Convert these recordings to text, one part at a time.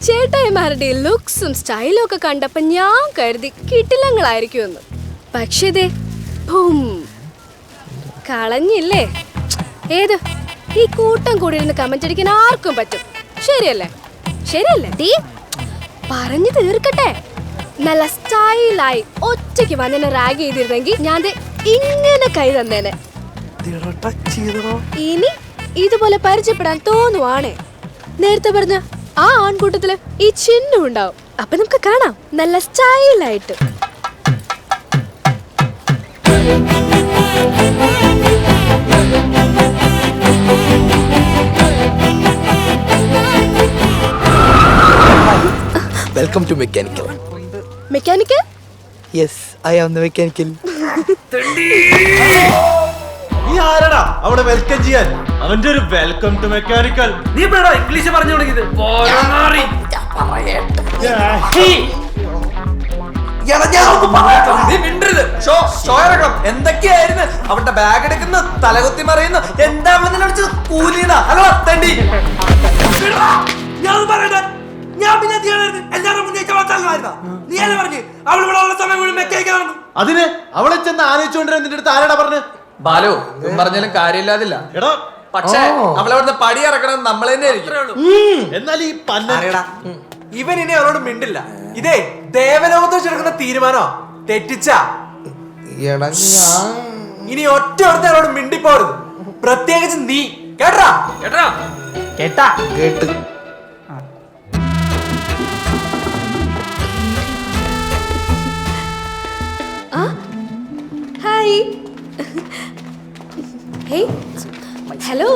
ചേട്ടായിമാരുടെ ലുക്സും സ്റ്റൈലും ഒക്കെ കണ്ടപ്പോ ഞാൻ കരുതി കിട്ടിലങ്ങളായിരിക്കുമെന്ന്. പക്ഷേ ദേ കളഞ്ഞില്ലേ. ഏത് ഈ കൂട്ടം കൂടി ഇരുന്ന് കമന്റ് അടിക്കാൻ ആർക്കും പറ്റും. ശരിയല്ലേ? ശരിയല്ലേ? തീ പറഞ്ഞു തീർക്കട്ടെ. നല്ല സ്റ്റൈലായി ഒറ്റയ്ക്ക് വന്നെ റാഗ് ചെയ്തിരുന്നെങ്കിൽ ഞാൻ ഇങ്ങനെ കൈ തന്നേനെ. ഇനി ഇതുപോലെ പരിചയപ്പെടാൻ തോന്നുവാണേ നേരത്തെ പറഞ്ഞ ആ ആൺകൂട്ടത്തില് ഈ ചിഹ്നം ഉണ്ടാവും. അപ്പൊ നമുക്ക് കാണാം നല്ല സ്റ്റൈലായിട്ട്. Welcome to Mechanical. Mechanical? Yes, I am the Mechanical. നീ ആരടാ അവിടെ വെൽക്കം ചെയ്യാൻ? അവന്റെ ഒരു വെൽക്കം ടു മെക്കാനിക്കൽ. നീ ഇപ്പഴാ ഇംഗ്ലീഷ് പറഞ്ഞു തുടങ്ങിയത്? എന്തൊക്കെയായിരുന്നു അവരുടെ ബാഗ് എടുക്കുന്ന തലകുത്തി മറിയുന്നു. എന്താ കൂലിന്നാ? ഹലോ തണ്ടി, ഞാൻ പറയട്ടെ. ഞാൻ പിന്നെ എല്ലാവരും അതിന് അവളെ ചെന്ന് ആലോചിച്ചോണ്ടിരുന്ന നിന്റെ അടുത്ത് ആരാടാ പറഞ്ഞു? ബാലു പറഞ്ഞാലും കാര്യമില്ലാതില്ല. എടാ പക്ഷേ അവളവിടുന്ന് പടി ഇറക്കണം നമ്മൾ തന്നെ ആയിരിക്കും. എന്നാൽ ഈ ഇവൻ ഇനി അവരോട് മിണ്ടില്ല. ഇതേ ദേവലോകത്ത് വെച്ചെടുക്കുന്ന തീരുമാനോ തെറ്റിച്ച ഇനി ഒറ്റ അവരോട് മിണ്ടിപ്പോരുത്. പ്രത്യേകിച്ച് നീ. കേട്ടാ കേട്ടാ കേട്ടാ കേട്ട്. ഹായ്. ഹലോ.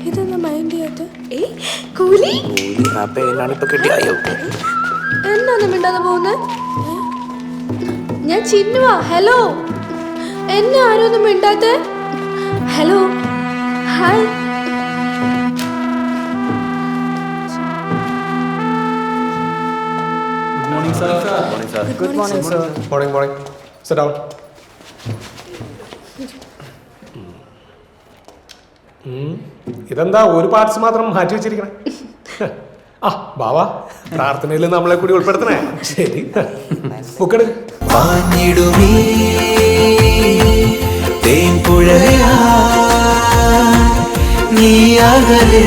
ഇതെന്താ മൈൻഡ് ചെയ്യാത്ത? കൂലി എന്നാന്ന് മിണ്ടാതെ പോകുന്നത്? ഞാൻ ചിന്നുവാ. ഹലോ, എന്നെ ആരും ഒന്നും മിണ്ടാത്ത? Hello, hi. Good morning, sir. Morning. Sit down. ഇതെന്താ ഒരു പാർട്സ് മാത്രം മാറ്റി വെച്ചിരിക്കണേ? ആ ബാവാ, പ്രാർത്ഥനയിൽ നമ്മളെ കൂടി ഉൾപ്പെടുത്തണേ. ശരി, ബുക്കെടു. നീ അകലെ